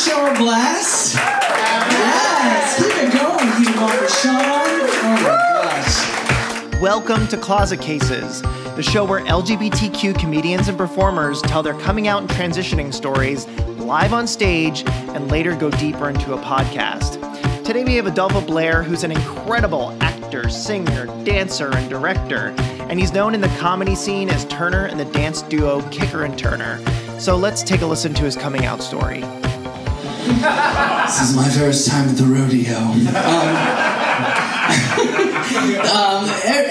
show her blast. Yes, keep it going. Keep it going for Sean. Oh my gosh. Welcome to Closet Cases, the show where LGBTQ comedians and performers tell their coming out and transitioning stories live on stage and later go deeper into a podcast. Today we have Adolpho Blaire, who's an incredible actor, singer, dancer, and director, and he's known in the comedy scene as Turner and the dance duo Kicker and Turner. So let's take a listen to his coming out story. This is my first time at the rodeo.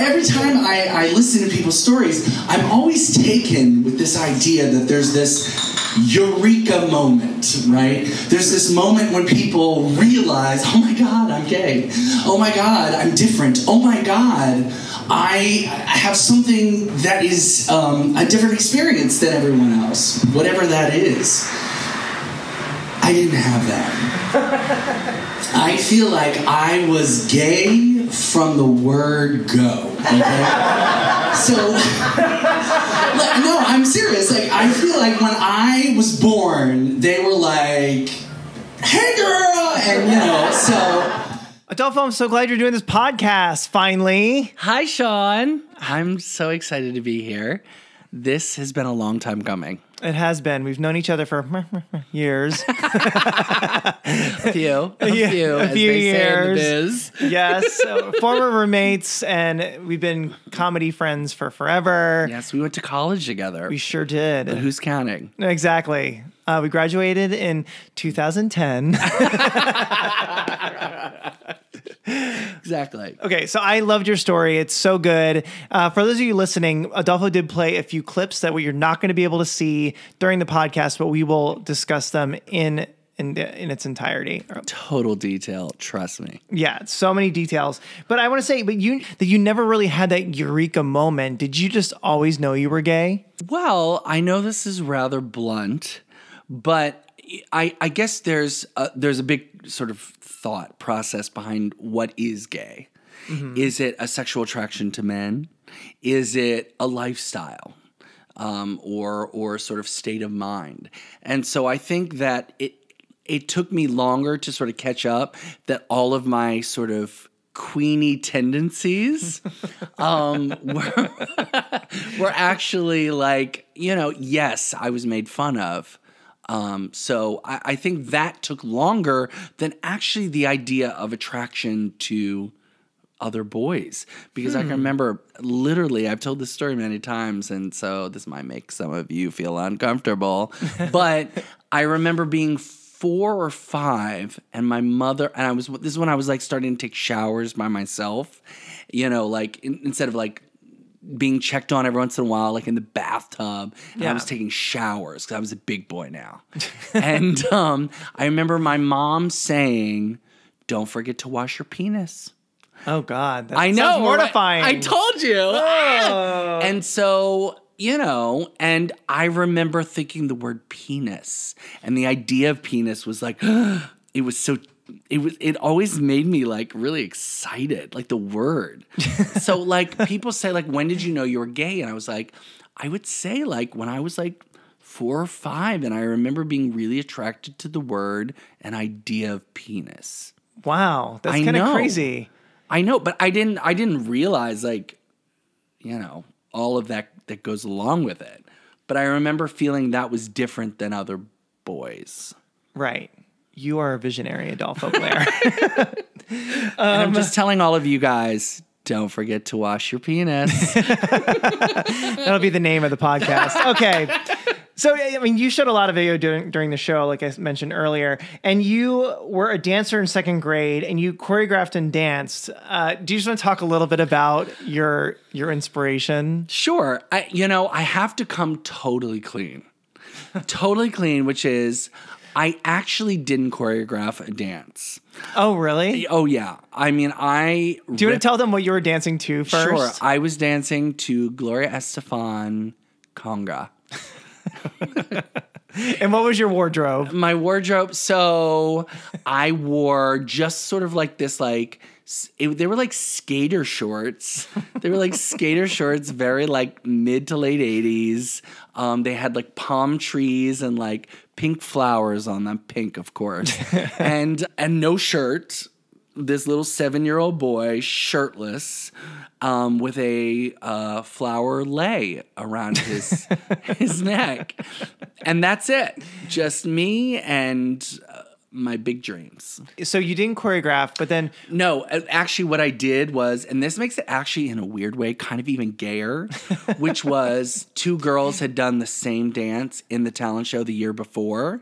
Every time I listen to people's stories, I'm always taken with this idea that there's this eureka moment, right? There's this moment when people realize, oh my God, I'm gay. Oh my God, I'm different. Oh my God, I have something that is a different experience than everyone else, whatever that is. I didn't have that. I feel like I was gay from the word go, okay? So, no, I'm serious. Like, I feel like when I was born, they were like, hey girl, and so... Adolpho, I'm so glad you're doing this podcast, finally. Hi, Sean. I'm so excited to be here. This has been a long time coming. It has been. We've known each other for years. A few years. Say in the biz. Yes, former roommates, and we've been comedy friends for forever. Yes, we went to college together. We sure did. But who's counting? Exactly. We graduated in 2010. Exactly. Okay, so I loved your story. It's so good. For those of you listening, Adolpho did play a few clips that you're not going to be able to see during the podcast, but we will discuss them in its entirety. Total detail, trust me. Yeah, so many details. But I want to say, you never really had that eureka moment. Did you just always know you were gay? Well, I know this is rather blunt, but I guess there's a big sort of thought process behind what is gay. Mm-hmm. Is it a sexual attraction to men? Is it a lifestyle? Or sort of state of mind? And so I think that it took me longer to sort of catch up that all of my sort of queenie tendencies were actually like, yes, I was made fun of. So I think that took longer than actually the idea of attraction to other boys. Because I can remember, literally, I've told this story many times, and so this might make some of you feel uncomfortable, but I remember being 4 or 5, and my mother, and this is when I was like starting to take showers by myself, like instead of like being checked on every once in a while, like in the bathtub, and I was taking showers because I was a big boy now. And I remember my mom saying, don't forget to wash your penis. Oh, God. That I know. Sounds mortifying. Right? I told you. Oh. And so, and I remember thinking the word penis and the idea of penis was like, it always made me like really excited, like the word. So like people say like, when did you know you were gay? And I was like, I would say like when I was like 4 or 5, and I remember being really attracted to the word and idea of penis. Wow. That's kind of crazy. I know, but I didn't realize like, all of that goes along with it. But I remember feeling that was different than other boys. Right. You are a visionary, Adolpho Blaire. And I'm just telling all of you guys, don't forget to wash your penis. That'll be the name of the podcast. Okay. So, I mean, you showed a lot of video during the show, like I mentioned earlier, and you were a dancer in 2nd grade, and you choreographed and danced. Do you just want to talk a little bit about your inspiration? Sure. I have to come totally clean. Totally clean, which is I actually didn't choreograph a dance. Oh, really? Oh, yeah. I mean, Do you want to tell them what you were dancing to first? Sure. I was dancing to Gloria Estefan, Conga. And what was your wardrobe? My wardrobe, so I wore just sort of like this, like, they were like skater shorts. They were like skater shorts, very like mid to late 80s. They had like palm trees and like pink flowers on them, pink, of course, and no shirt. This little 7-year-old boy, shirtless, with a flower lei around his neck, and that's it. Just me and my big dreams. So you didn't choreograph, but then... No, actually what I did was, and this makes it actually in a weird way kind of even gayer, which was 2 girls had done the same dance in the talent show the year before,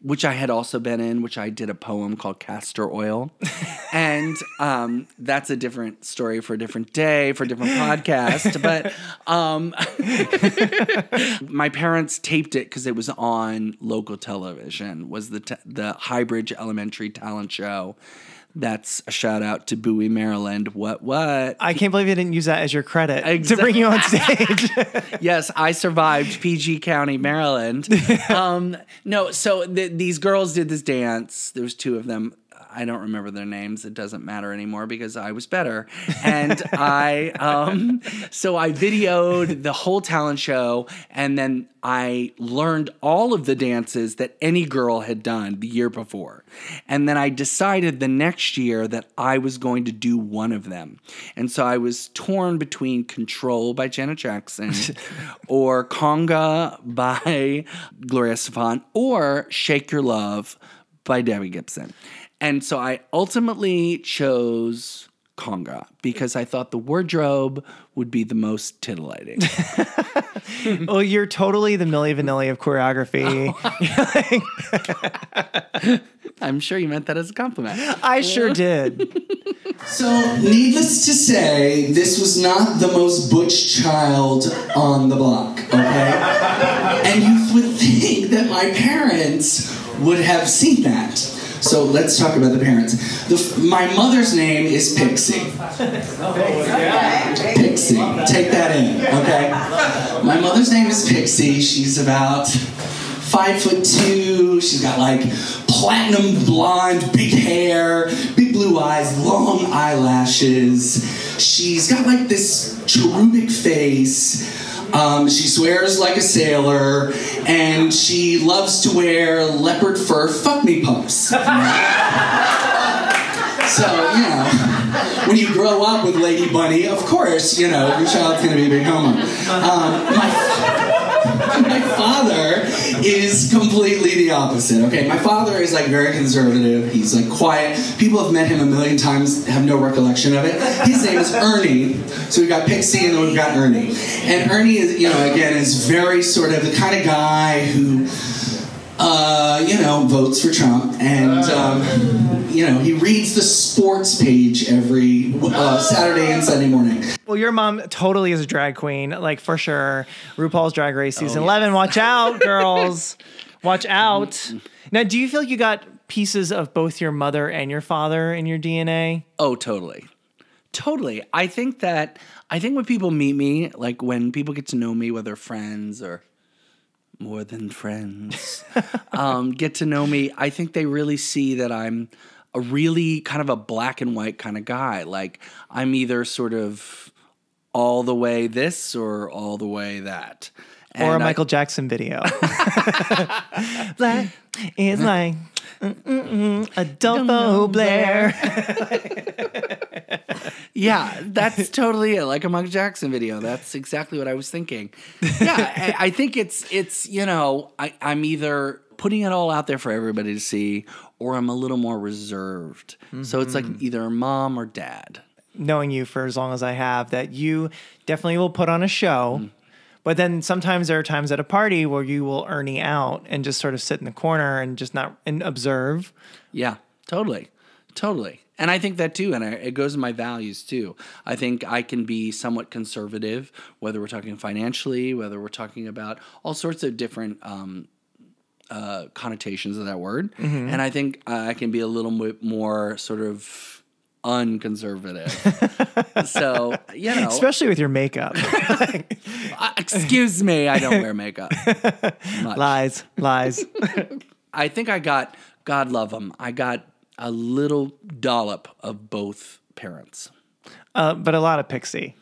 which I had also been in, which I did a poem called Castor Oil. And that's a different story for a different day, for a different podcast. But my parents taped it because it was on local television, was the Highbridge Elementary talent show. That's a shout out to Bowie, Maryland. What? I can't believe you didn't use that as your credit to bring you on stage. Yes, I survived PG County, Maryland. No, so these girls did this dance. There was 2 of them. I don't remember their names. It doesn't matter anymore because I was better. And so I videoed the whole talent show, and then I learned all of the dances that any girl had done the year before. And then I decided the next year that I was going to do one of them. And so I was torn between Control by Janet Jackson or Conga by Gloria Estefan or Shake Your Love by Debbie Gibson. And so I ultimately chose Conga because I thought the wardrobe would be the most titillating. Well, you're totally the Milli Vanilli of choreography. Oh. I'm sure you meant that as a compliment. I sure did. So, needless to say, this was not the most butch child on the block, okay? And you would think that my parents would have seen that. So let's talk about the parents. My mother's name is Pixie. Pixie. Take that in, okay? My mother's name is Pixie. She's about 5'2". She's got like platinum blonde, big hair, big blue eyes, long eyelashes. She's got like this cherubic face. She swears like a sailor, and she loves to wear leopard fur fuck-me pumps. So, you know, when you grow up with Lady Bunny, of course, you know, your child's going to be a big homo. My father is completely the opposite, okay? My father is, like, very conservative. He's, like, quiet. People have met him a million times, have no recollection of it. His name is Ernie. So we've got Pixie and then we've got Ernie. And Ernie is, you know, again, is very sort of the kind of guy who, you know, votes for Trump. And, you know, he reads the sports page every Saturday and Sunday morning. Well, your mom totally is a drag queen, like for sure. RuPaul's Drag Race season 11. Watch out, girls. Watch out. Now, do you feel like you got pieces of both your mother and your father in your DNA? Oh, totally. Totally. I think when people meet me, like when people get to know me, whether friends or more than friends, get to know me, I think they really see that I'm a really kind of a black and white kind of guy. Like I'm either sort of all the way this or all the way that. And or a Michael Jackson video. Black is like Adolpho Blaire. Yeah, that's totally it. Like a Michael Jackson video. That's exactly what I was thinking. Yeah, I think it's you know, I'm either putting it all out there for everybody to see or I'm a little more reserved. Mm-hmm. So it's like either mom or dad. Knowing you for as long as I have, that you definitely will put on a show. Mm. But then sometimes there are times at a party where you will Ernie out and just sort of sit in the corner and just not and observe. Yeah, totally. And I think that too, and it goes to my values too. I think I can be somewhat conservative, whether we're talking financially, whether we're talking about all sorts of different connotations of that word. Mm-hmm. And I think I can be a little bit more sort of unconservative. So, you know. Especially with your makeup. Excuse me, I don't wear makeup. Much. Lies. I think I got, God love them, I got a little dollop of both parents. But a lot of Pixie.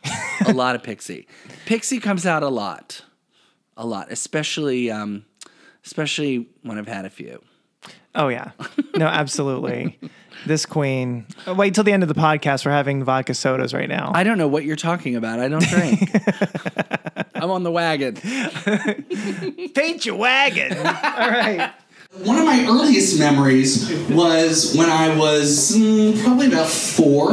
A lot of Pixie. Pixie comes out a lot, especially especially when I've had a few. Oh, yeah. No, absolutely. This queen. Wait till the end of the podcast. We're having vodka sodas right now. I don't know what you're talking about. I don't drink. I'm on the wagon. Paint your wagon. All right. One of my earliest memories was when I was probably about 4,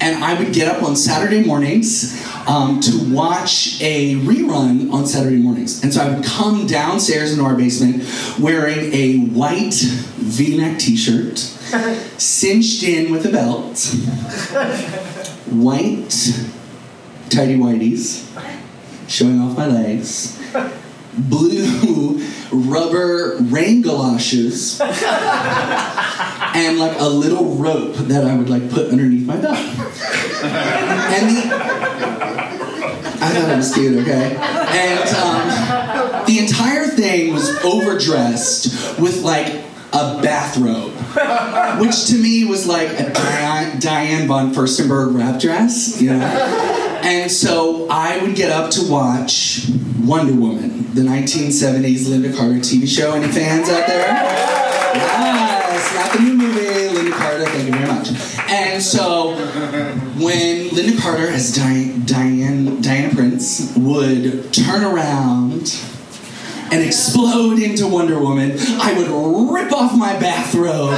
and I would get up on Saturday mornings to watch a rerun on Saturday mornings. And so I would come downstairs into our basement wearing a white V-neck t-shirt, cinched in with a belt, white tighty whities, showing off my legs, blue rubber rain galoshes, and like a little rope that I would like put underneath my belt. And I thought it was cute, okay? And the entire thing was overdressed with like a bathrobe, which to me was like a Diane von Furstenberg wrap dress, you know? And so I would get up to watch Wonder Woman, the 1970s Linda Carter TV show. Any fans out there? Yes, not the new movie, Linda Carter, thank you very much. And so when Linda Carter as Diana Prince would turn around and explode into Wonder Woman, I would rip off my bathrobe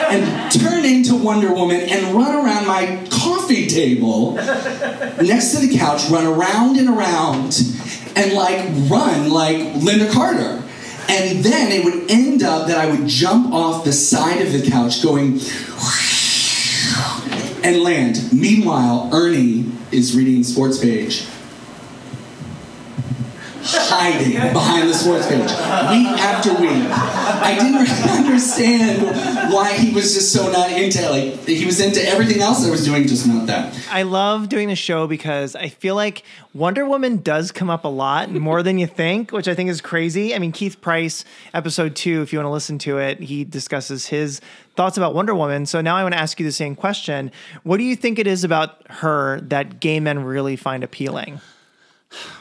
and turn into Wonder Woman and run around my coffee table next to the couch, run around and around, and like run like Linda Carter. And then it would end up that I would jump off the side of the couch going and land. Meanwhile, Ernie is reading the sports page, hiding behind the sports page, week after week. I didn't really understand why he was just so not into it. Like, he was into everything else I was doing, just not that. I love doing the show because I feel like Wonder Woman does come up a lot, more than you think, which I think is crazy. I mean, Keith Price, episode 2, if you want to listen to it, he discusses his thoughts about Wonder Woman. So now I want to ask you the same question. What do you think it is about her that gay men really find appealing?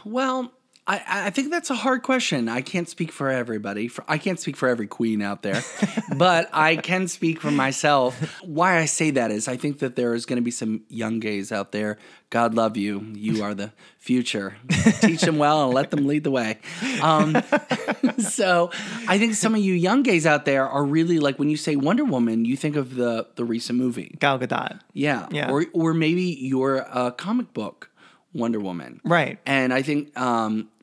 Well, I think that's a hard question. I can't speak for everybody. I can't speak for every queen out there, but I can speak for myself. Why I say that is I think that there is going to be some young gays out there. God love you. You are the future. Teach them well and let them lead the way. So I think some of you young gays out there are really like, when you say Wonder Woman, you think of the recent movie. Gal Gadot. Yeah. Or maybe your comic book, Wonder Woman. Right. And I think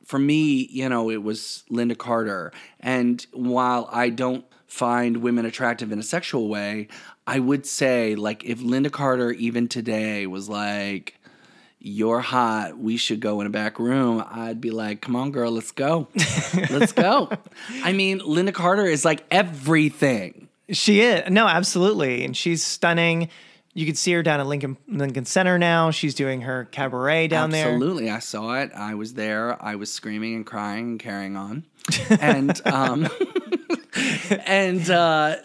for me, you know, it was Linda Carter. And while I don't find women attractive in a sexual way, I would say, like, if Linda Carter even today was like, you're hot, we should go in a back room, I'd be like, come on, girl, let's go. Let's go. I mean, Linda Carter is like everything. She is. No, absolutely. And she's stunning. You could see her down at Lincoln Center now. She's doing her cabaret down there. Absolutely. I saw it. I was there. I was screaming and crying and carrying on. And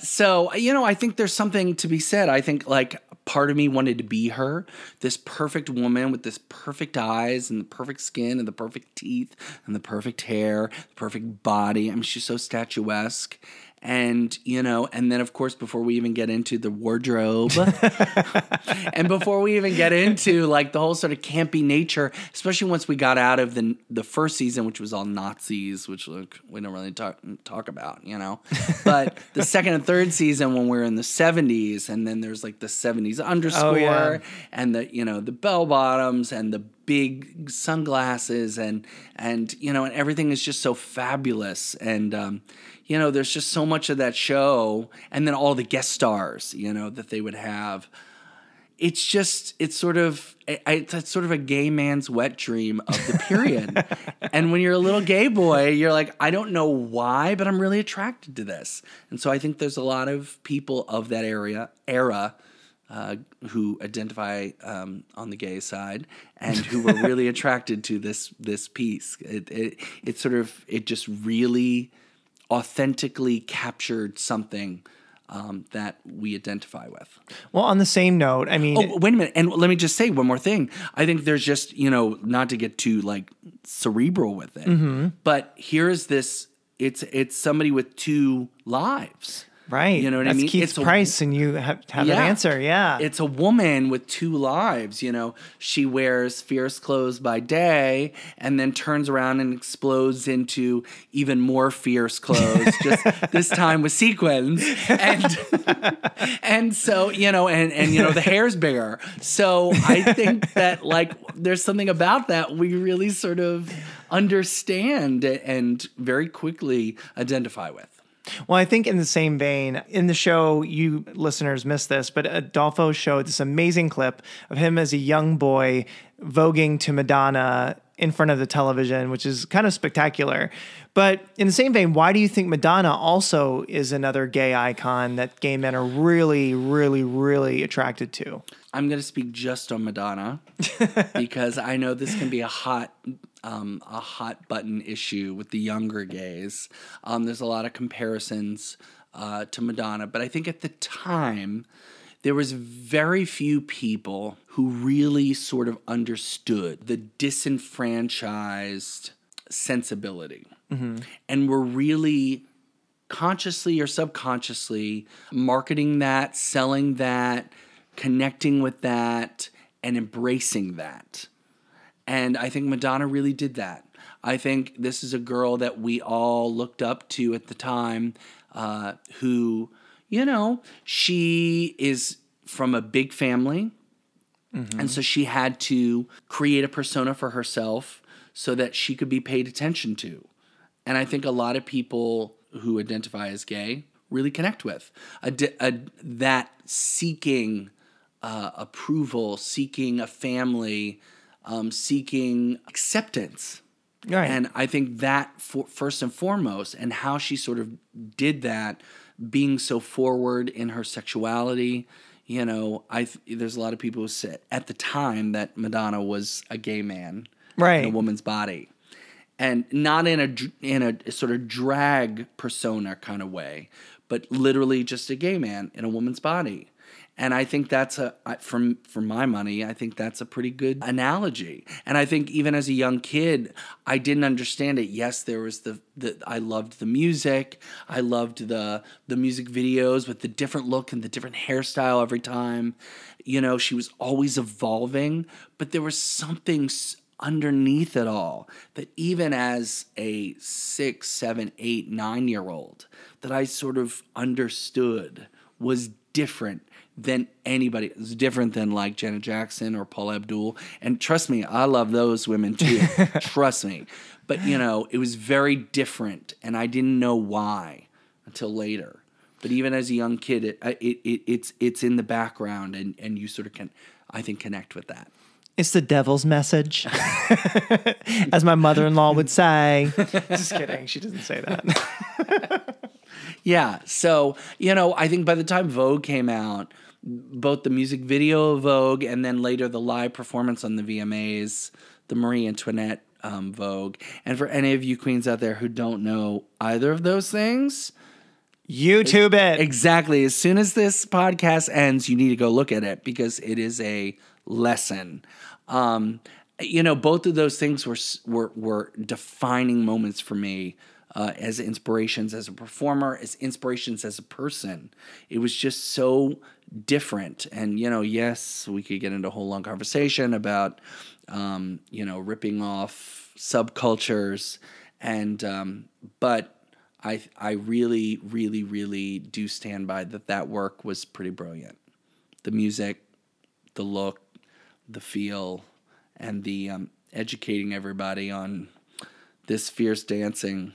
so, you know, I think there's something to be said. I think, like, part of me wanted to be her, this perfect woman with this perfect eyes and the perfect skin and the perfect teeth and the perfect hair, the perfect body. I mean, she's so statuesque. And, you know, and then, of course, before we even get into the wardrobe and before we even get into, like, the whole sort of campy nature, especially once we got out of the first season, which was all Nazis, which, look, we don't really talk about, you know. But the second and third season, when we're in the 70s, and then there's, like, the 70s underscore and the, you know, the bell bottoms and the big sunglasses and you know, and everything is just so fabulous. And, you know, there's just so much of that show, and then all the guest stars, you know, that they would have. It's sort of a gay man's wet dream of the period. And when you're a little gay boy, you're like, I don't know why, but I'm really attracted to this. And so I think there's a lot of people of that era who identify on the gay side and who were really attracted to this piece. It just really authentically captured something that we identify with. Well, on the same note, I mean... Oh, wait a minute. And let me just say one more thing. I think there's just, you know, not to get too, like, cerebral with it, but here's this it's somebody with two lives. Right. You know what I That's mean? Keith's Price, and you have an answer. Yeah. It's a woman with two lives. You know, she wears fierce clothes by day and then turns around and explodes into even more fierce clothes, just this time with sequins. And so, you know, and you know, the hair's bigger. So I think that, like, there's something about that we really sort of understand and very quickly identify with. Well, I think in the same vein, in the show, you listeners missed this, but Adolpho showed this amazing clip of him as a young boy voguing to Madonna in front of the television, which is kind of spectacular. But in the same vein, why do you think Madonna also is another gay icon that gay men are really, really, really attracted to? I'm going to speak just on Madonna because I know this can be a hot button issue with the younger gays. There's a lot of comparisons to Madonna, but I think at the time there was very few people who really sort of understood the disenfranchised sensibility, and were really consciously or subconsciously marketing that, selling that, connecting with that, and embracing that. And I think Madonna really did that. I think this is a girl that we all looked up to at the time, who, you know, she is from a big family. And so she had to create a persona for herself so that she could be paid attention to. And I think a lot of people who identify as gay really connect with that seeking approval, seeking a family, seeking acceptance. Right. And I think that first and foremost, and how she sort of did that, being so forward in her sexuality. You know, there's a lot of people who said at the time that Madonna was a gay man in a woman's body, and not in a sort of drag persona kind of way, but literally just a gay man in a woman's body. And I think that's for my money, I think that's a pretty good analogy. And I think even as a young kid, I didn't understand it. Yes, there was I loved the music. I loved the music videos with the different look and the different hairstyle every time. You know, she was always evolving, but there was something underneath it all that even as a 6, 7, 8, 9-year-old that I sort of understood was different than anybody. It was different than like Janet Jackson or Paula Abdul. And trust me, I love those women too. Trust me. But, you know, it was very different, and I didn't know why until later. But even as a young kid, it's in the background, and you sort of can, I think, connect with that. It's the devil's message, as my mother-in-law would say. Just kidding. She doesn't say that. Yeah. So, you know, I think by the time Vogue came out, both the music video of Vogue and then later the live performance on the VMAs, the Marie Antoinette Vogue. And for any of you queens out there who don't know either of those things, YouTube it. Exactly. As soon as this podcast ends, you need to go look at it because it is a lesson. You know, both of those things were defining moments for me. As inspirations as a performer, as inspirations as a person. It was just so different. And, you know, yes, we could get into a whole long conversation about, you know, ripping off subcultures. And, but I really, really, really do stand by that work was pretty brilliant. The music, the look, the feel, and the educating everybody on this fierce dancing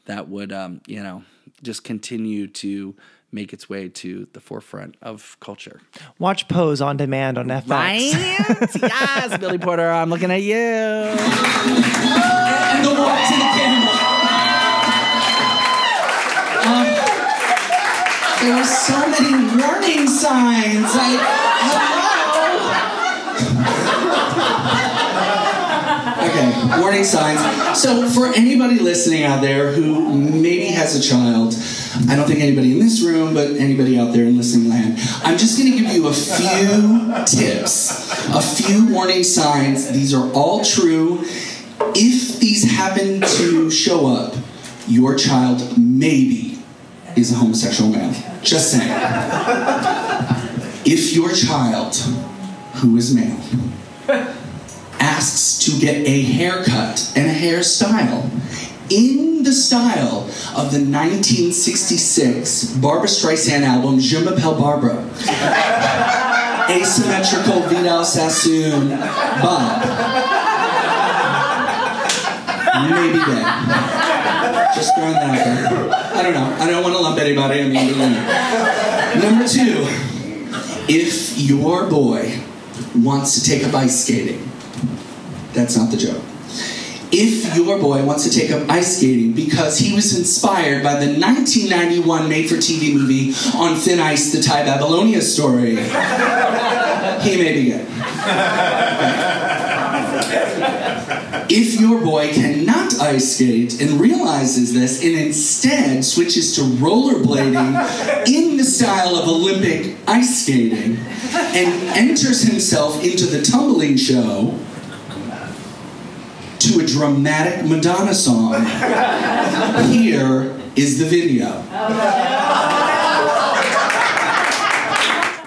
that would, you know, just continue to make its way to the forefront of culture. Watch Pose on demand on FX. Right? Yes, Billy Porter, I'm looking at you. And the walk to the camera. There were so many warning signs. Okay, warning signs. So for anybody listening out there who maybe has a child, I don't think anybody in this room, but anybody out there in listening land, I'm just going to give you a few tips, a few warning signs. These are all true. If these happen to show up, your child maybe is a homosexual man. Just saying. If your child, who is male, asks to get a haircut and a hairstyle in the style of the 1966 Barbra Streisand album, Je m'appelle Barbara, asymmetrical Vidal Sassoon Bob, you may be gay. Just throwing that out there. I don't know. I don't want to lump anybody. I mean, Number 2, if your boy wants to take up ice skating, that's not the joke. If your boy wants to take up ice skating because he was inspired by the 1991 made-for-TV movie On Thin Ice, the Thai Babylonia story, he may be gay. If your boy cannot ice skate and realizes this and instead switches to rollerblading in the style of Olympic ice skating and enters himself into the tumbling show to a dramatic Madonna song, here is the video.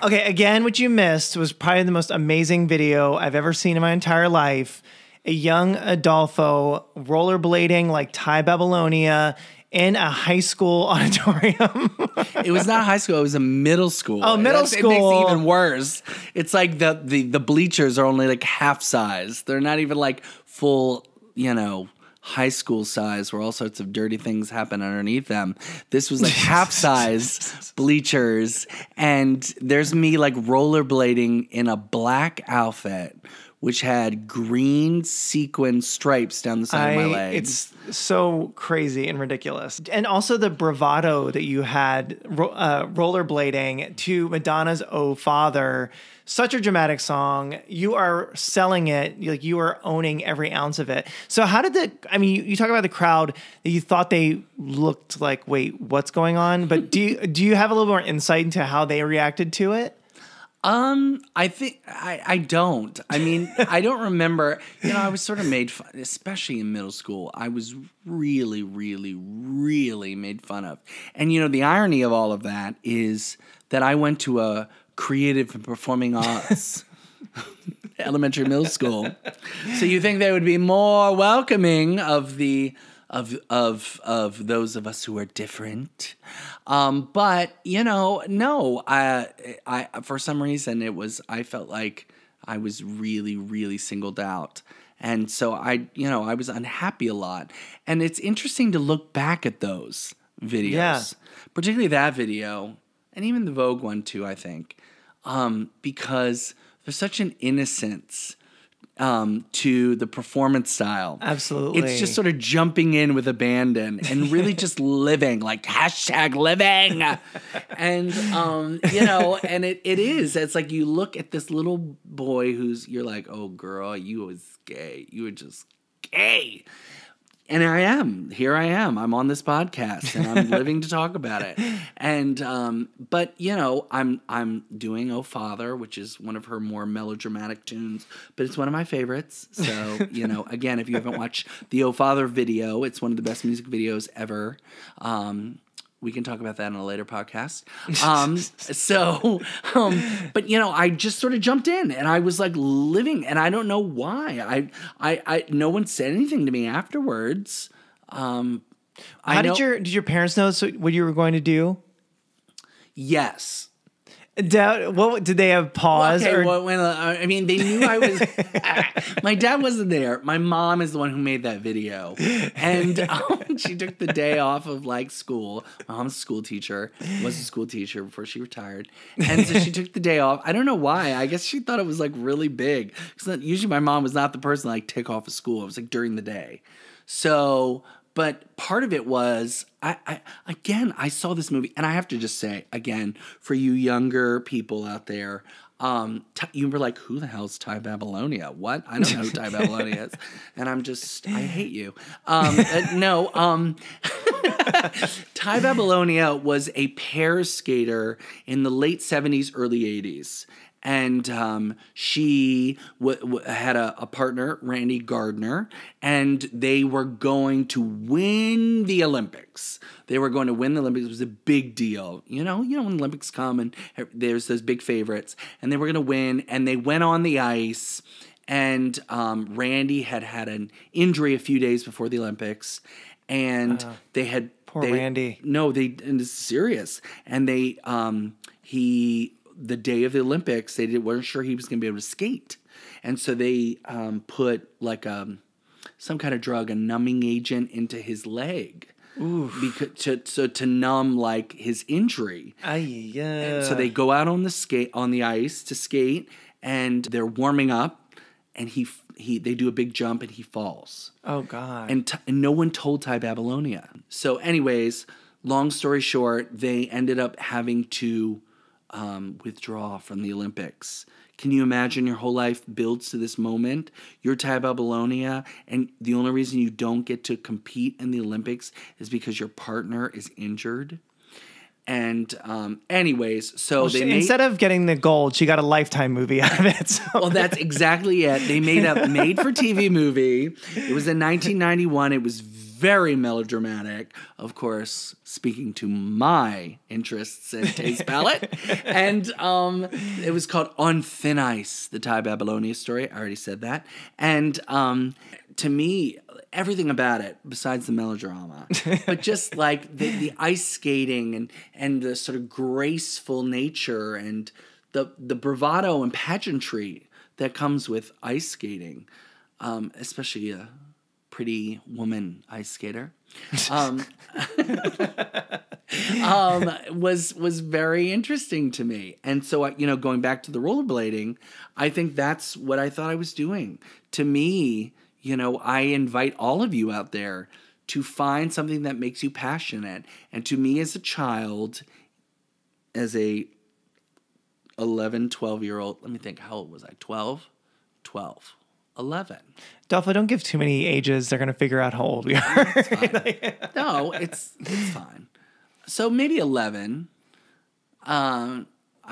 Okay, again, what you missed was probably the most amazing video I've ever seen in my entire life. A young Adolpho rollerblading like Thai Babylonia in a high school auditorium. It was not high school, it was a middle school. Oh, middle school. It makes it even worse. It's like the bleachers are only like half size. They're not even like full, high school size where all sorts of dirty things happen underneath them. This was like half size bleachers, and there's me like rollerblading in a black outfit which had green sequin stripes down the side of my legs. It's so crazy and ridiculous. And also the bravado that you had rollerblading to Madonna's Oh Father. Such a dramatic song. You are selling it, like you are owning every ounce of it. So how did you talk about the crowd that you thought they looked like, wait, what's going on? But do you have a little more insight into how they reacted to it? I think I don't. I mean, I don't remember. I was sort of made fun, especially in middle school. I was really, really, really made fun of. And the irony of all of that is that I went to a creative and performing arts elementary middle school. So you think they would be more welcoming of those of us who are different. But no, I for some reason I felt like I was really, really singled out. And so I was unhappy a lot. And it's interesting to look back at those videos, particularly that video and even the Vogue one too, I think, because there's such an innocence to the performance style. Absolutely. It's just sort of jumping in with abandon and really just living, like #living. And, and it is. It's like you look at this little boy you're like, oh, girl, you was gay. You were just gay. And here I am. I'm on this podcast and I'm living to talk about it. And, but I'm doing Oh Father, which is one of her more melodramatic tunes, but it's one of my favorites. So, again, if you haven't watched the Oh Father video, it's one of the best music videos ever. We can talk about that in a later podcast. But I just sort of jumped in and I was like living, and I don't know why. I no one said anything to me afterwards. Did your parents know what you were going to do? Yes. What did they have pause? Okay, they knew I was. My dad wasn't there. My mom is the one who made that video, and she took the day off of school. My mom's a school teacher. Was a school teacher before she retired, and so she took the day off. I don't know why. I guess she thought it was really big. Because usually my mom was not the person to take off of school. It was during the day. So. But part of it was, I saw this movie, and I have to just say, again, for you younger people out there, you were like, who the hell's Thai Babylonia? What? I don't know who Thai Babylonia is. And I hate you. Thai Babylonia was a pair skater in the late 70s, early 80s. And she had a partner, Randy Gardner, and they were going to win the Olympics. They were going to win the Olympics. It was a big deal. You know when Olympics come and there's those big favorites, and they were going to win, and they went on the ice, and Randy had an injury a few days before the Olympics, and they had... Poor Randy. No, and it's serious. And the day of the Olympics, they weren't sure he was going to be able to skate. And so they put like some kind of drug, a numbing agent, into his leg. To numb like his injury. And so they go out on the ice to skate, and they're warming up, and they do a big jump, and he falls. Oh God! And no one told Ty Babylonia. So, anyways, long story short, they ended up having to withdraw from the Olympics. Can you imagine your whole life builds to this moment? You're Ty Babylonia, and the only reason you don't get to compete in the Olympics is because your partner is injured. And anyways, so instead of getting the gold, she got a Lifetime movie out of it. So. Well, that's exactly it. They made a made-for-TV movie. It was in 1991. It was very melodramatic, of course, speaking to my interests and taste palette. And it was called On Thin Ice, the Ty Babylonia story. I already said that. And to me, everything about it, besides the melodrama, but just like the ice skating and the sort of graceful nature and the bravado and pageantry that comes with ice skating, especially a pretty woman ice skater, was very interesting to me. And so, going back to the rollerblading, I think that's what I thought I was doing. To me, I invite all of you out there to find something that makes you passionate. And to me as a child, as a 11, 12-year-old, let me think, how old was I? 12? 11. Adolpho, don't give too many ages. They're going to figure out how old we are. It's fine. No, it's fine. So maybe 11. I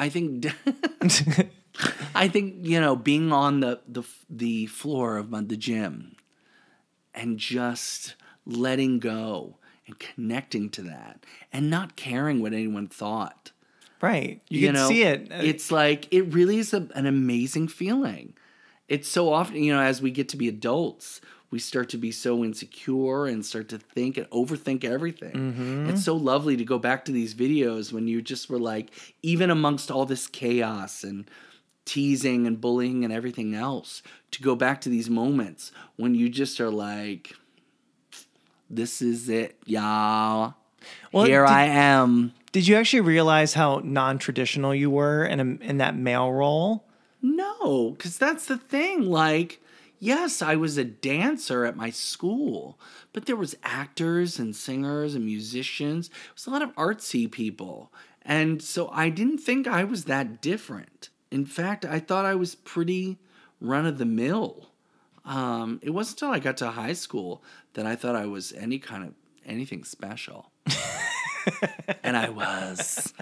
think... I think, being on the floor of the gym and just letting go and connecting to that and not caring what anyone thought. Right. You can see it. It's like, it really is an amazing feeling. It's so often, as we get to be adults, we start to be so insecure and start to think and overthink everything. Mm-hmm. It's so lovely to go back to these videos when you just were like, even amongst all this chaos and teasing and bullying and everything else, to go back to these moments when you just are like, this is it, y'all. Well, Here I am. Did you actually realize how non-traditional you were in that male role? No, because that's the thing. Like, yes, I was a dancer at my school, but there was actors and singers and musicians. It was a lot of artsy people. And so I didn't think I was that different. In fact, I thought I was pretty run-of-the-mill. It wasn't until I got to high school that I thought I was anything special. And I was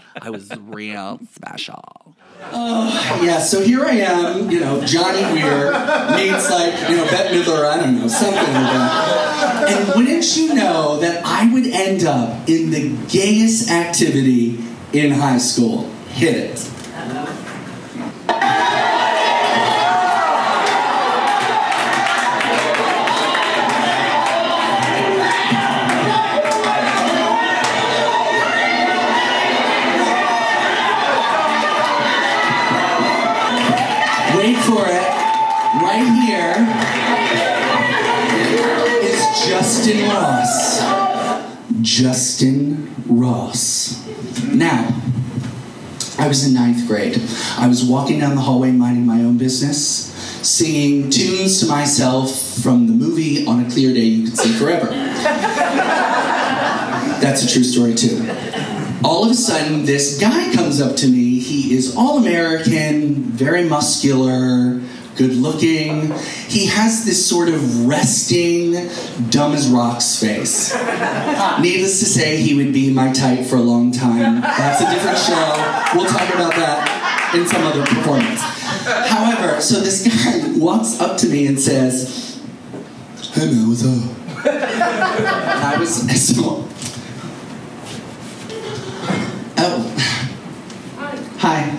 real special. Oh, yeah, so here I am, Johnny Weir meets Bette Midler, I don't know, something like that. And wouldn't you know that I would end up in the gayest activity in high school? Hit it. Wait for it. Right here is Justin Ross. Justin Ross. Now, I was in 9th grade. I was walking down the hallway minding my own business, singing tunes to myself from the movie On a Clear Day You Could See Forever. That's a true story too. All of a sudden, this guy comes up to me. He is all-American, very muscular, good-looking. He has this sort of resting, dumb as rocks face. Needless to say, he would be my type for a long time. That's a different show. We'll talk about that in some other performance. However, so this guy walks up to me and says, "Hey man, what's up?" And I was so. Oh, hi.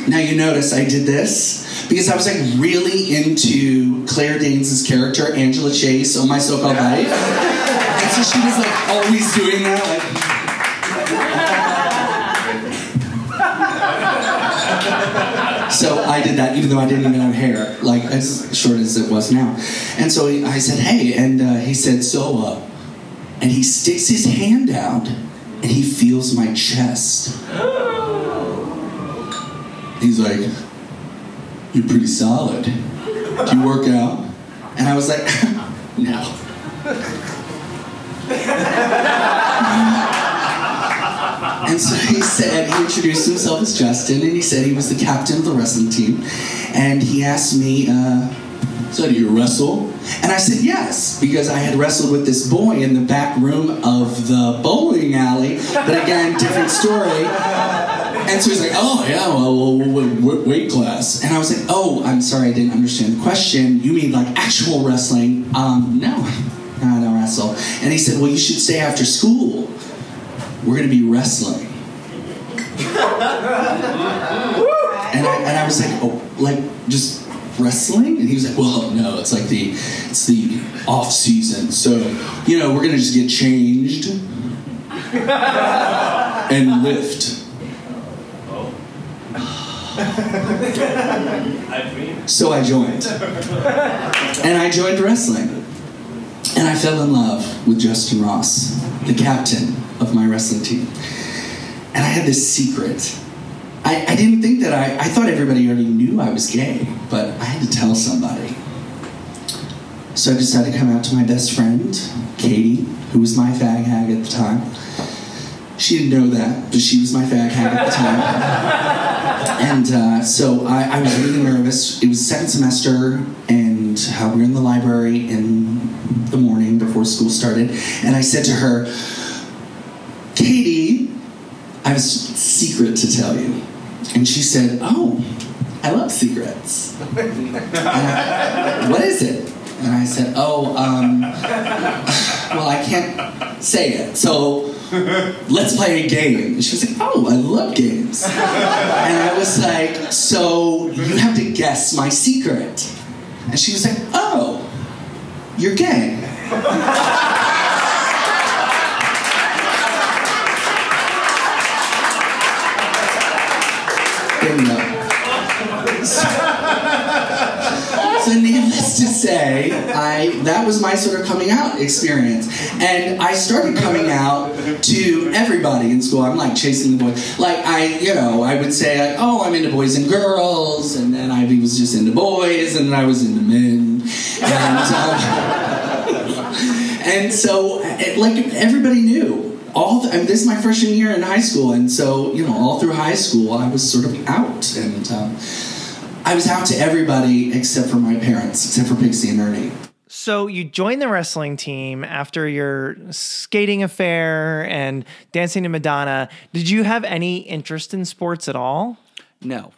Now you notice I did this because I was like really into Claire Danes' character, Angela Chase, on My So-Called Life. And so she was like always doing that, like. So I did that even though I didn't even have hair, like as short as it was now. And so I said, "Hey," and he said, "So," and he sticks his hand out and he feels my chest. He's like, "You're pretty solid. Do you work out?" And I was like, "No." And so he introduced himself as Justin, and he said he was the captain of the wrestling team. And he asked me, "So do you wrestle?" And I said yes, because I had wrestled with this boy in the back room of the bowling alley. But again, different story. And so he's like, "Oh, yeah, well, what weight class?" And I was like, "Oh, I'm sorry, I didn't understand the question. You mean like actual wrestling?" No, I don't wrestle. And he said, "Well, you should stay after school. We're going to be wrestling." And I was like, "Oh, like just wrestling?" And he was like, "Well, no, it's like it's the off season. So, we're going to just get changed and lift." So I joined. And I joined wrestling. And I fell in love with Justin Ross, the captain of my wrestling team. And I had this secret. I didn't think that I thought everybody already knew I was gay, but I had to tell somebody. So I decided to come out to my best friend, Katie, who was my fag hag at the time. She didn't know that, but she was my fag hag at the time. And so I was really nervous. It was second semester, and we were in the library in the morning before school started. And I said to her, "Katie, I have a secret to tell you." And she said, "Oh, I love secrets." "What is it?" And I said, "Oh, well, I can't say it. So let's play a game." And she was like, "Oh, I love games." And I was like, "So you have to guess my secret." And she was like, "Oh, you're gay." Bingo. So needless to say, that was my sort of coming out experience. And I started coming out to everybody in school. I'm like chasing the boys. Like I would say like, "Oh, I'm into boys and girls," and then I was just into boys, and then I was into men. And so like everybody knew. This is my freshman year in high school, and so, all through high school, I was sort of out, and I was out to everybody except for my parents, except for Pixie and Ernie. So you joined the wrestling team after your skating affair and dancing to Madonna. Did you have any interest in sports at all? No.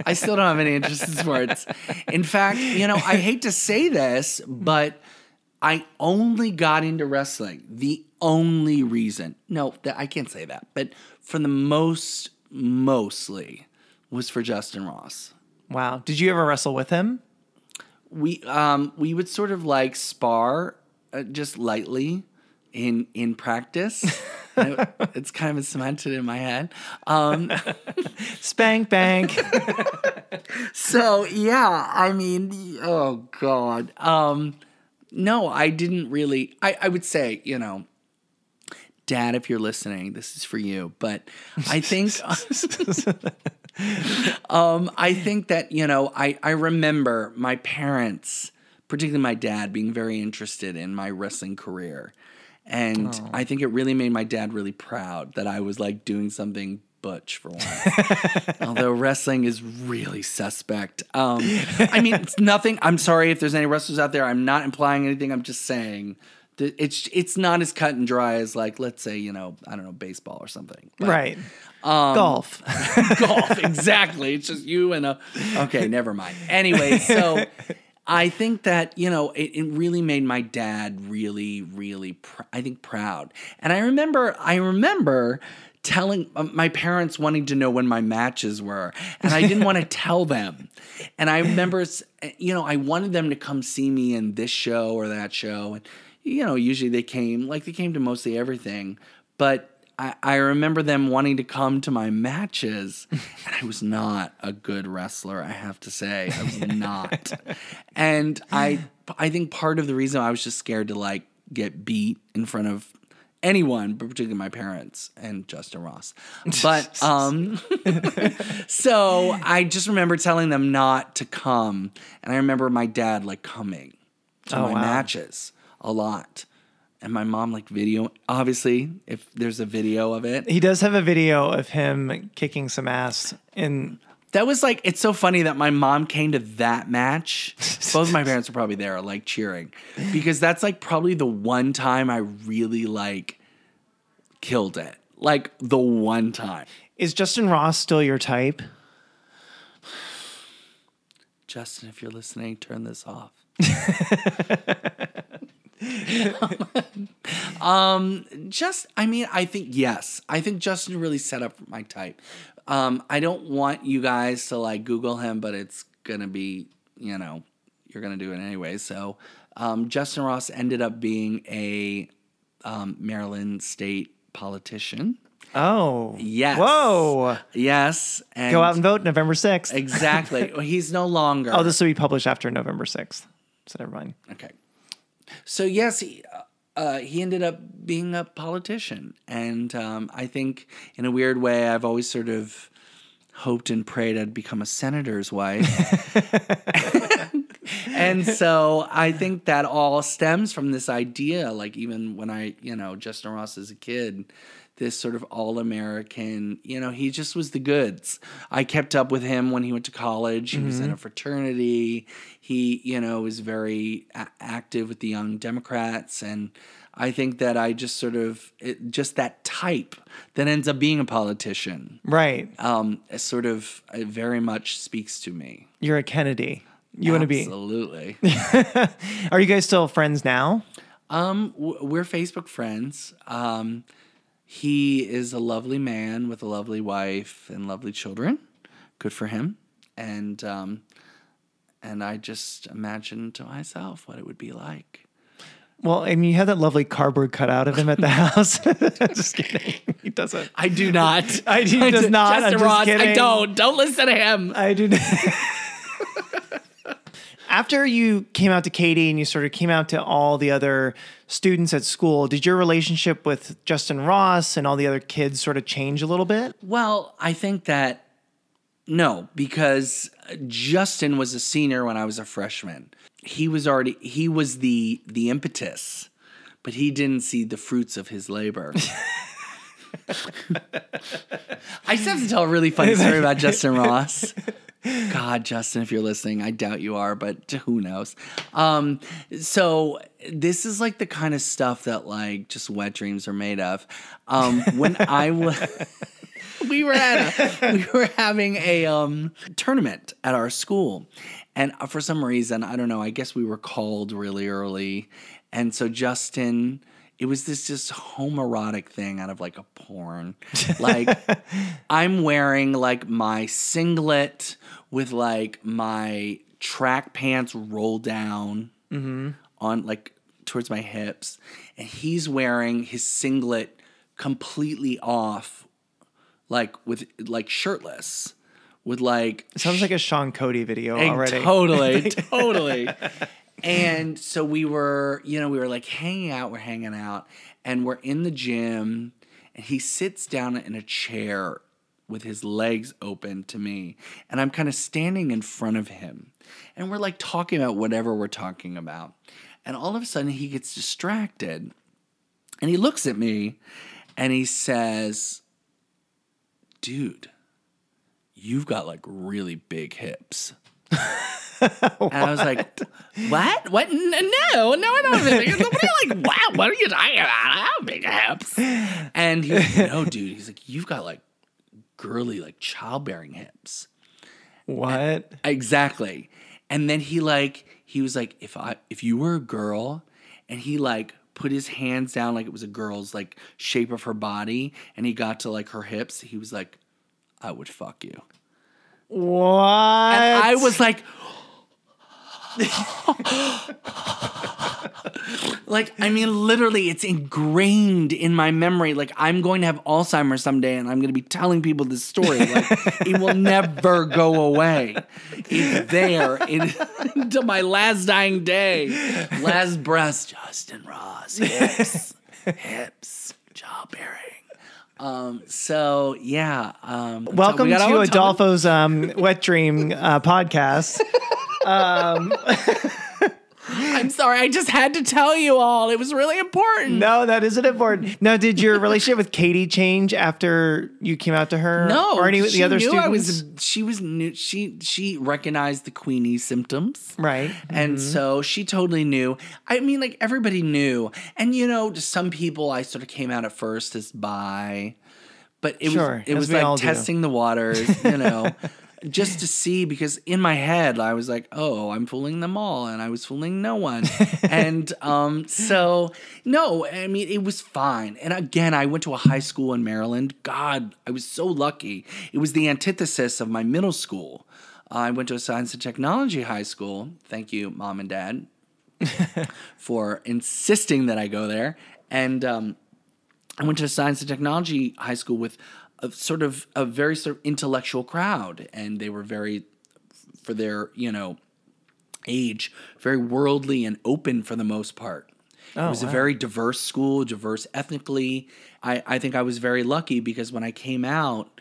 I still don't have any interest in sports. In fact, I hate to say this, but I only got into wrestling. The only reason, I can't say that, but for the mostly was for Justin Ross. Wow. Did you ever wrestle with him? We would sort of like spar just lightly in practice. It's kind of cemented in my head. Spank bank. So yeah, I mean, oh God. No, I didn't really. I would say, Dad, if you're listening, this is for you. But I think, I think that, I remember my parents, particularly my dad, being very interested in my wrestling career. And I think it really made my dad really proud that I was like doing something butch for once. Although wrestling is really suspect. I mean, it's nothing. I'm sorry if there's any wrestlers out there. I'm not implying anything. I'm just saying It's not as cut and dry as like, let's say, I don't know, baseball or something. But, Right. Golf. Golf, exactly. It's just you and okay, never mind. Anyway, so I think that, it really made my dad really, really, I think, proud. And I remember telling my parents wanting to know when my matches were, and I didn't want to tell them. And I remember, I wanted them to come see me in this show or that show. And, usually they came to mostly everything. But I remember them wanting to come to my matches, and I was not a good wrestler, I have to say. I was not. And I think part of the reason I was just scared to, like, get beat in front of anyone, but particularly my parents and Justin Ross. But so I just remember telling them not to come, and I remember my dad, like, coming to my matches a lot. And my mom, like, obviously, if there's a video of it. He does have a video of him kicking some ass. That was, like, it's so funny that my mom came to that match. Both of my parents were probably there, like, cheering. Because that's, like, probably the one time I really, like, killed it. Like, the one time. Is Justin Ross still your type? Justin, if you're listening, turn this off. I think yes. I think Justin really set up my type. I don't want you guys to like Google him, but it's gonna be, you're gonna do it anyway. So, Justin Ross ended up being a Maryland state politician. Oh. Yes. Whoa. Yes. And go out and vote November 6th. Exactly. Well, he's no longer. Oh, this will be published after November 6th. So never mind. Okay. So yes, he ended up being a politician, and I think in a weird way, I've always sort of hoped and prayed I'd become a senator's wife. And so I think that all stems from this idea, like even when Justin Ross as a kid, this sort of all-American, he just was the goods. I kept up with him when he went to college. He was in a fraternity. He, was very active with the Young Democrats. And I think that I just sort of, just that type that ends up being a politician. Right. It very much speaks to me. You're a Kennedy. You want to be. Absolutely. Are you guys still friends now? We're Facebook friends. He is a lovely man with a lovely wife and lovely children. Good for him. And I just imagine to myself what it would be like. Well, I mean, you have that lovely cardboard cutout of him at the house. Just kidding. He doesn't. I do not. He does not. Justin Ross, I don't. Don't listen to him. I do not. After you came out to Katie and you sort of came out to all the other students at school, did your relationship with Justin Ross and all the other kids sort of change a little bit? Well, I think that no, because Justin was a senior when I was a freshman. He was the impetus, but he didn't see the fruits of his labor. I just have to tell a really funny story about Justin Ross. God, Justin, if you're listening, I doubt you are, but who knows? So this is like the kind of stuff that like just wet dreams are made of. When I was, we were having a tournament at our school, and for some reason, I don't know, I guess we were called really early, and so Justin. It was this just homoerotic thing out of like a porn. Like I'm wearing like my singlet with like my track pants rolled down on like towards my hips. And he's wearing his singlet completely off, like with like shirtless. With like it sounds like a Sean Cody video already. Totally. And so we were like hanging out, and we're in the gym, and he sits down in a chair with his legs open to me, and I'm kind of standing in front of him, and we're like talking about whatever we're talking about, and all of a sudden he gets distracted, and he looks at me, and he says, "Dude, you've got like really big hips." And I was like, what? What? No, I don't. What are you like, wow, what are you talking about? I have big hips. And he was like, no, dude. He's like, you've got like girly, like childbearing hips. What? Exactly. And then he was like, if you were a girl, and he like put his hands down like it was a girl's like shape of her body, and he got to like her hips, he was like, I would fuck you. What? And I was like, like, I mean, literally, it's ingrained in my memory. Like, I'm going to have Alzheimer's someday, and I'm going to be telling people this story. Like, it will never go away. It's there until my last dying day. Last breath, Justin Ross, hips, childbearing. So yeah. Welcome to Adolfo's Wet Dream podcast. I'm sorry, I just had to tell you all. It was really important. No, that isn't important. Now, did your relationship with Katie change after you came out to her? No, or any of the other students? She was new. She recognized the Queenie symptoms, right? And so she totally knew. I mean, like everybody knew. And to some people, I sort of came out at first as bi, but it was like testing the waters, just to see, because in my head I was like, oh, I'm fooling them all, and I was fooling no one. And so no, I mean, it was fine. And again, I went to a high school in Maryland. God, I was so lucky. It was the antithesis of my middle school. I went to a science and technology high school. Thank you, Mom and Dad, for insisting that I go there. And I went to a science and technology high school with a very sort of intellectual crowd, and they were very, for their age, very worldly and open for the most part. It was a very diverse school, diverse ethnically. I think I was very lucky, because when I came out,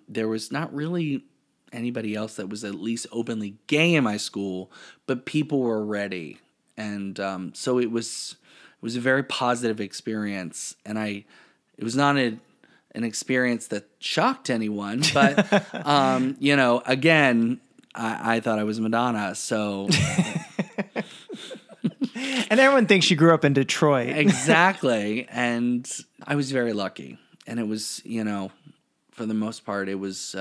there was not really anybody else that was at least openly gay in my school, but people were ready, and so it was a very positive experience, and it was not an experience that shocked anyone, but, again, I thought I was Madonna, so. And everyone thinks she grew up in Detroit. Exactly. And I was very lucky. And it was, for the most part, it was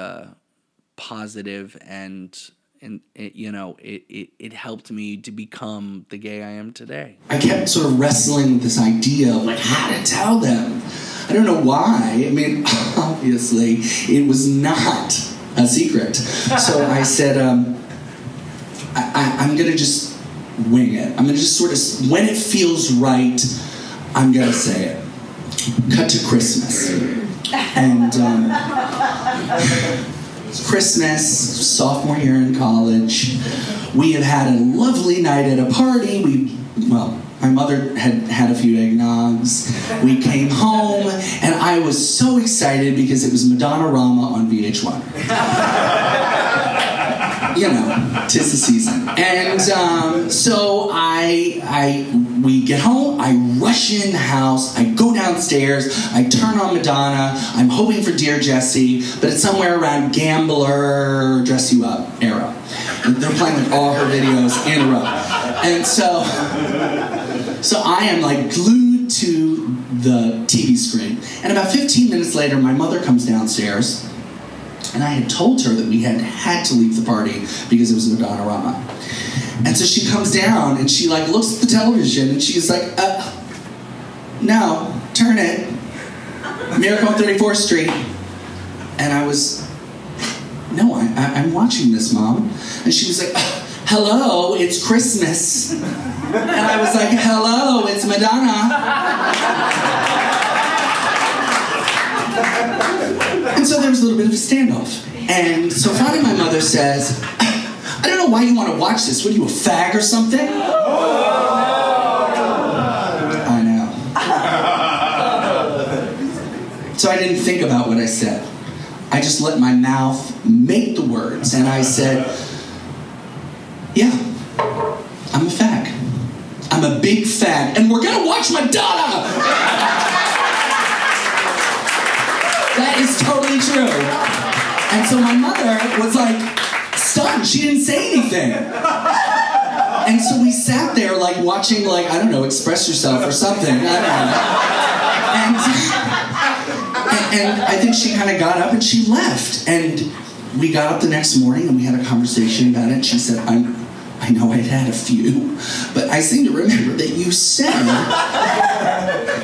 positive, and it helped me to become the gay I am today. I kept sort of wrestling with this idea of like how to tell them. I don't know why. I mean, obviously, it was not a secret. So I said, I'm going to just wing it. I'm going to just sort of, when it feels right, I'm going to say it. Cut to Christmas. And Christmas, sophomore year in college. We had had a lovely night at a party. My mother had a few eggnogs. We came home, and I was so excited because it was Madonna-rama on VH1. Tis the season. And so we get home, I rush in the house, I go downstairs, I turn on Madonna, I'm hoping for Dear Jessie, but it's somewhere around Gambler, Dress You Up era. And they're playing like all her videos in a row. And so I am like glued to the TV screen. And about 15 minutes later, my mother comes downstairs, and I had told her that we had to leave the party because it was Madonna-rama. And so she comes down, and she like looks at the television, and she's like, no, turn it. Miracle on 34th Street. And I was, no, I'm watching this, Mom. And she was like, hello, it's Christmas. And I was like, hello, it's Madonna. And so there was a little bit of a standoff. And so finally my mother says, I don't know why you want to watch this. What are you, a fag or something? I know. So I didn't think about what I said. I just let my mouth make the words. And I said, yeah, I'm a fag. I'm a big fag. And we're going to watch Madonna! That is totally true. And so my mother was like stunned. She didn't say anything. And so we sat there like watching, like, I don't know, Express Yourself or something. I don't know. And I think she kind of got up and she left. And we got up the next morning and we had a conversation about it. And she said, I know I'd had a few, but I seem to remember that you said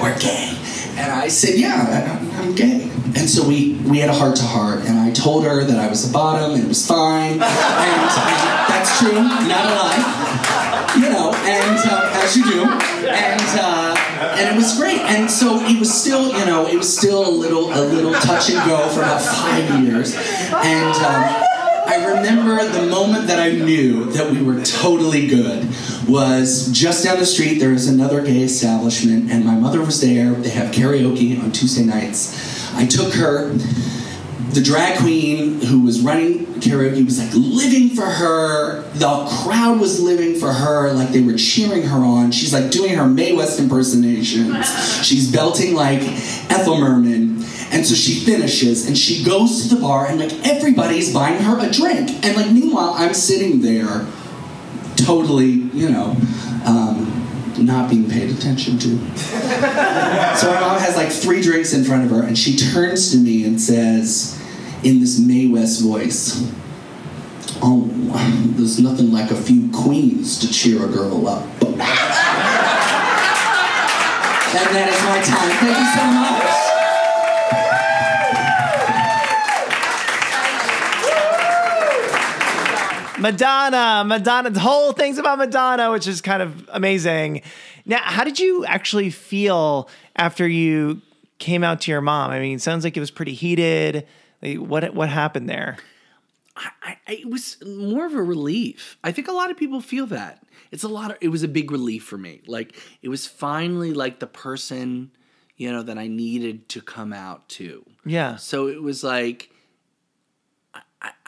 we're gay. And I said, yeah, I'm gay. And so we had a heart-to-heart, and I told her that I was a bottom, and it was fine. And that's true, not a lie. You know, and as you do. And it was great. And so it was still, you know, it was still a little touch and go for about 5 years. And I remember the moment that I knew that we were totally good was just down the street. There was another gay establishment, and my mother was there. They have karaoke on Tuesday nights. I took her. The drag queen who was running karaoke was like living for her. The crowd was living for her, like they were cheering her on. She's like doing her Mae West impersonations. She's belting like Ethel Merman. And so she finishes and she goes to the bar and like everybody's buying her a drink. And like meanwhile, I'm sitting there totally, you know, not being paid attention to. So my mom has like 3 drinks in front of her and she turns to me and says, in this Mae West voice, oh, there's nothing like a few queens to cheer a girl up. And that is my time. Thank you so much. Madonna, the whole thing's about Madonna, which is kind of amazing. Now, how did you actually feel after you came out to your mom? I mean, it sounds like it was pretty heated. Like, what happened there? It was more of a relief. I think a lot of people feel that. It was a big relief for me. Like, it was finally like the person, you know, that I needed to come out to. Yeah. So it was like,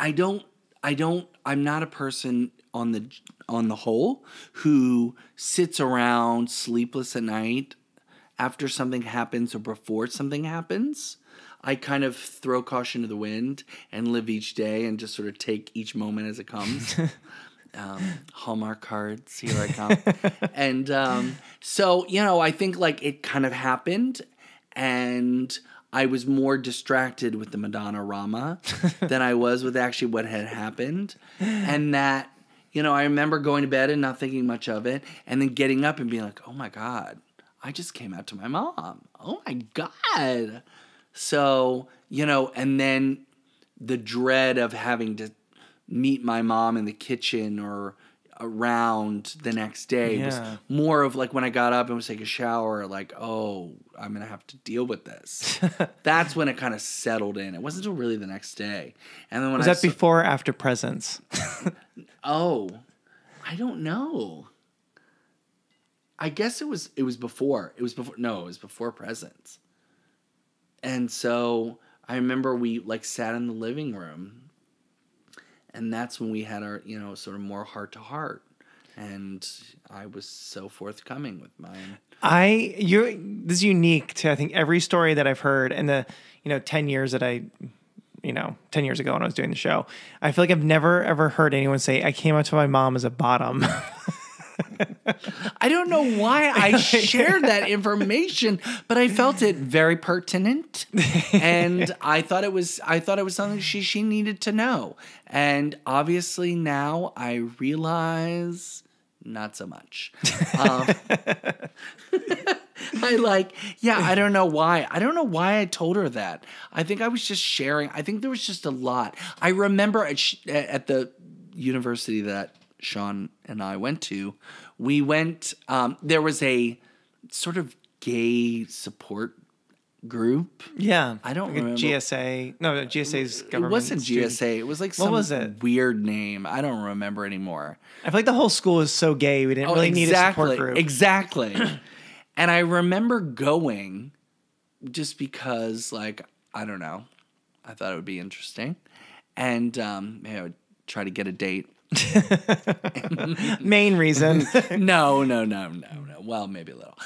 I'm not a person on the whole who sits around sleepless at night after something happens or before something happens. I kind of throw caution to the wind and live each day and just sort of take each moment as it comes. Hallmark cards, here I come. And so, you know, I think like it kind of happened and I was more distracted with the Madonna Rama than I was with actually what had happened. And that, you know, I remember going to bed and not thinking much of it and then getting up and being like, oh my God, I just came out to my mom. Oh my God. So, you know, and then the dread of having to meet my mom in the kitchen or around the next day was more of like when I got up and was taking a shower, like, oh, I'm going to have to deal with this. That's when it kind of settled in. It wasn't until really the next day. And then when was that before or after Presents? Oh, I don't know. I guess it was before. It was before Presents. And so I remember we like sat in the living room and that's when we had our, you know, sort of more heart to heart. And I was so forthcoming with mine. This is unique to, I think, every story that I've heard in the, 10 years that 10 years ago when I was doing the show. I feel like I've never, ever heard anyone say, I came out to my mom as a bottom. I don't know why I shared that information, but I felt it very pertinent, and I thought it was something she needed to know. And obviously now I realize not so much. I don't know why. I don't know why I told her that. I think I was just sharing. I think there was just a lot. I remember at the university that Sean and I went to, we went, there was a sort of gay support group. Yeah. I don't remember. GSA. No, GSA's government. It wasn't GSA. It was like some weird name. I don't remember anymore. I feel like the whole school is so gay. We didn't really need a support group. Exactly. And I remember going just because, like, I don't know. I thought it would be interesting. And maybe I would try to get a date. Main reason. No. Well, maybe a little.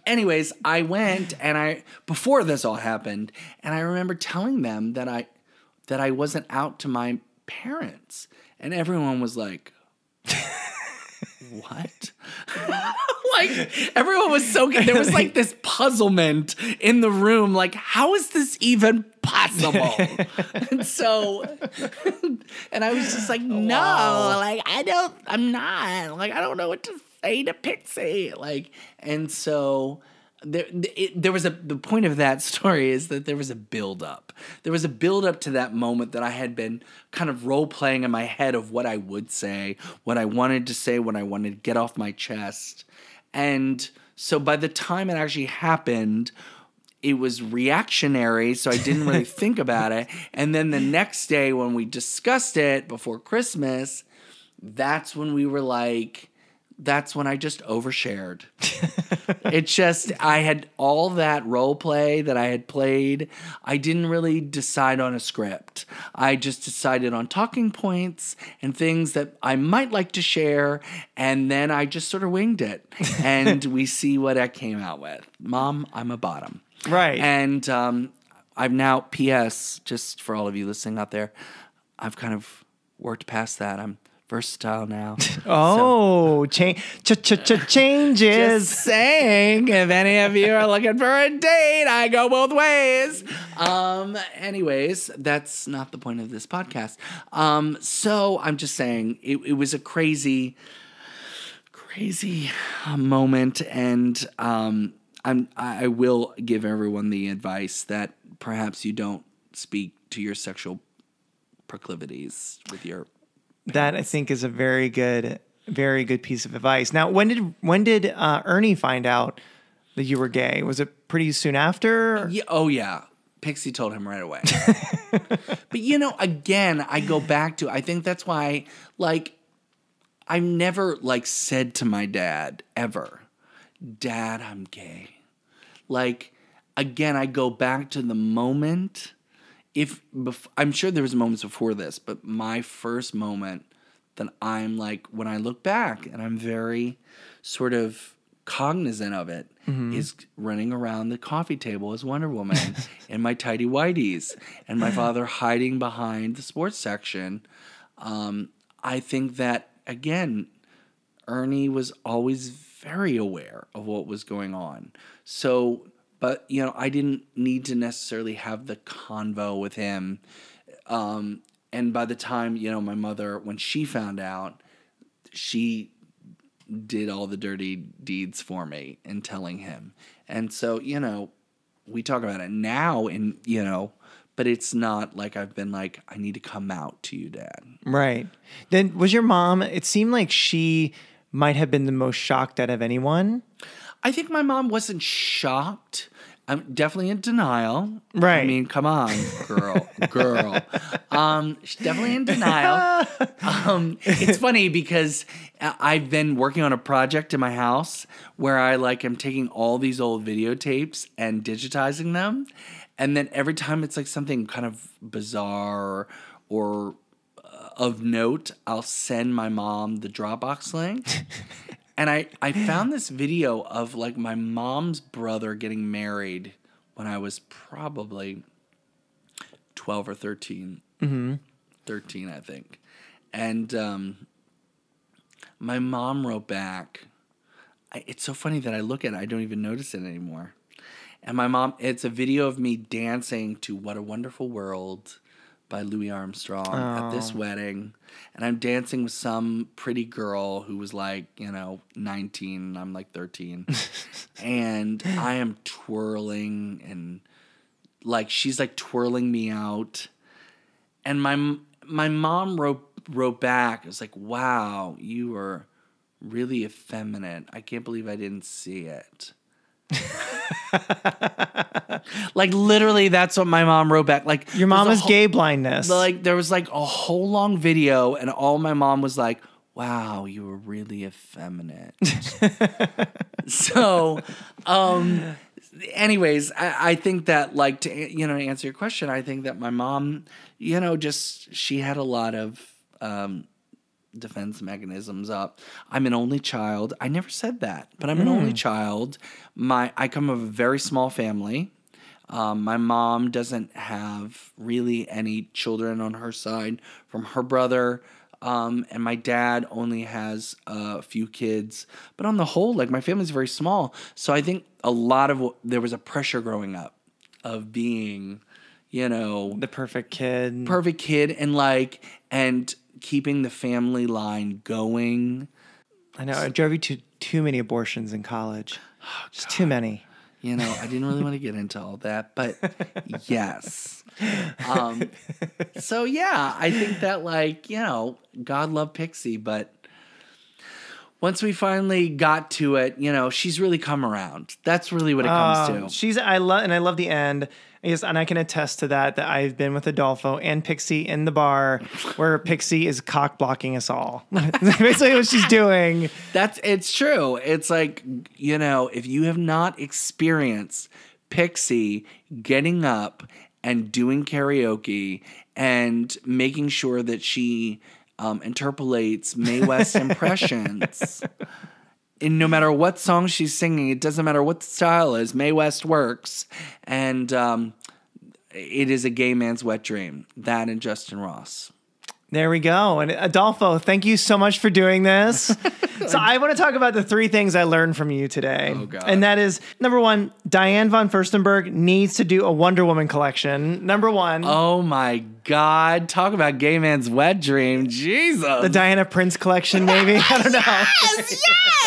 Anyways, I went and before this all happened, and I remember telling them that I wasn't out to my parents. And everyone was like, what? Like, everyone was so good. There was like this puzzlement in the room. Like, how is this even possible? And so, and I was just like, no, like, I'm not. Like, I don't know what to say to Pixie. Like, and so there was the point of that story is that there was a build-up. There was a build-up to that moment that I had been kind of role-playing in my head of what I would say, what I wanted to say, what I wanted to get off my chest. And so by the time it actually happened, it was reactionary, so I didn't really think about it. And then the next day when we discussed it before Christmas, that's when we were like, that's when I just overshared. It's just, I had all that role play that I had played. I didn't really decide on a script. I just decided on talking points and things that I might like to share. And then I just sort of winged it. And we see what I came out with. Mom, I'm a bottom. Right. And I've now, P.S., just for all of you listening out there, I've kind of worked past that. I'm versatile now. Oh, changes. Just saying, if any of you are looking for a date, I go both ways. Anyways, that's not the point of this podcast. So I'm just saying, it was a crazy moment, and I will give everyone the advice that perhaps you don't speak to your sexual proclivities with your parents. That I think is a very good piece of advice. Now, when did Ernie find out that you were gay? Was it pretty soon after? Yeah, oh yeah. Pixie told him right away. But again, I go back to, I think that's why, like, I've never said to my dad ever, Dad, I'm gay. Like, again, I go back to the moment. I'm sure there was moments before this, but my first moment that I'm like, when I look back and I'm very sort of cognizant of it, is running around the coffee table as Wonder Woman in my tighty whities and my father hiding behind the sports section. I think that, again, Ernie was always very aware of what was going on. So, but, I didn't need to necessarily have the convo with him. And by the time, my mother, when she found out, she did all the dirty deeds for me in telling him. And so, we talk about it now but it's not like I've been like, I need to come out to you, Dad. Right. Then was your mom, it seemed like she might have been the most shocked out of anyone. I think my mom wasn't shocked. I'm definitely in denial. Right. I mean, come on, girl. She's definitely in denial. It's funny because I've been working on a project in my house where I am taking all these old videotapes and digitizing them. And then every time it's something kind of bizarre or of note, I'll send my mom the Dropbox link. And I found this video of my mom's brother getting married when I was probably 12 or 13. 13, I think. And my mom wrote back. It's so funny that I look at it, I don't even notice it anymore. And my mom, it's a video of me dancing to What a Wonderful World by Louis Armstrong at this wedding. And I'm dancing with some pretty girl who was 19, and I'm 13. And I am twirling and she's twirling me out. And my mom wrote back, it was wow, you were really effeminate. I can't believe I didn't see it. Literally, that's what my mom wrote back. Your mom is gay blindness. There was a whole long video, and all my mom was wow, you were really effeminate. So, anyways, I think that to answer your question, I think that my mom, she had a lot of defense mechanisms up. I'm an only child. I never said that, but I'm an only child. I come from a very small family. My mom doesn't have really any children on her side from her brother. And my dad only has a few kids. But on the whole, like, my family's very small. So I think there was a pressure growing up of being, the perfect kid. And keeping the family line going. I know. I drove you to too many abortions in college. Just too many. I didn't really want to get into all that, but yes. So yeah, I think that God loved Pixie, but once we finally got to it, she's really come around. That's really what it comes to. I love the end. Yes, and I can attest to that I've been with Adolpho and Pixie in the bar where Pixie is cock blocking us all. That's basically what she's doing. It's true. It's like, if you have not experienced Pixie getting up and doing karaoke and making sure that she interpolates Mae West impressions. And no matter what song she's singing, it doesn't matter what the style is, Mae West works. And it is a gay man's wet dream. That and Justin Ross. There we go. And Adolpho, thank you so much for doing this. So I want to talk about the 3 things I learned from you today. Oh, God. And that is, number 1, Diane von Furstenberg needs to do a Wonder Woman collection. Number 1. Oh, my God. Talk about gay man's wet dream. Jesus. The Diana Prince collection, maybe? I don't know.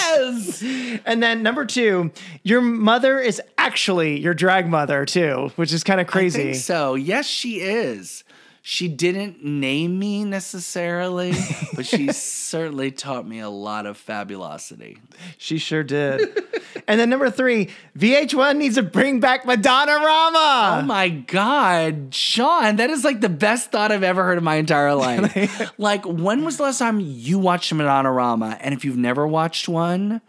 Yes! And then number 2, your mother is actually your drag mother, too, which is kind of crazy. I think so. Yes, she is. She didn't name me necessarily, but she certainly taught me a lot of fabulosity. She sure did. And then number 3, VH1 needs to bring back Madonna-rama. Oh my God, Sean, that is like the best thought I've ever heard in my entire life. Like, when was the last time you watched Madonna-rama? And if you've never watched one,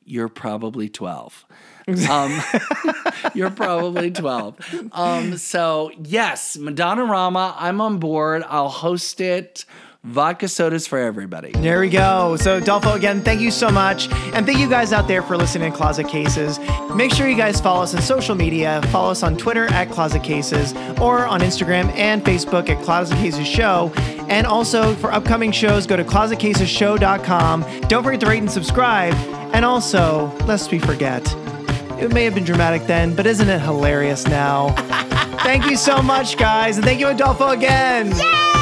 you're probably 12. You're probably 12. So yes, Madonna-rama, I'm on board. I'll host it. Vodka sodas for everybody. There we go. So Adolpho, again, thank you so much. And thank you guys out there for listening to Closet Cases. Make sure you guys follow us on social media. Follow us on Twitter at Closet Cases or on Instagram and Facebook at Closet Cases Show. And also for upcoming shows, go to closetcasesshow.com. Don't forget to rate and subscribe. And also, lest we forget, it may have been dramatic then, but isn't it hilarious now? Thank you so much, guys. And thank you, Adolpho, again. Yay!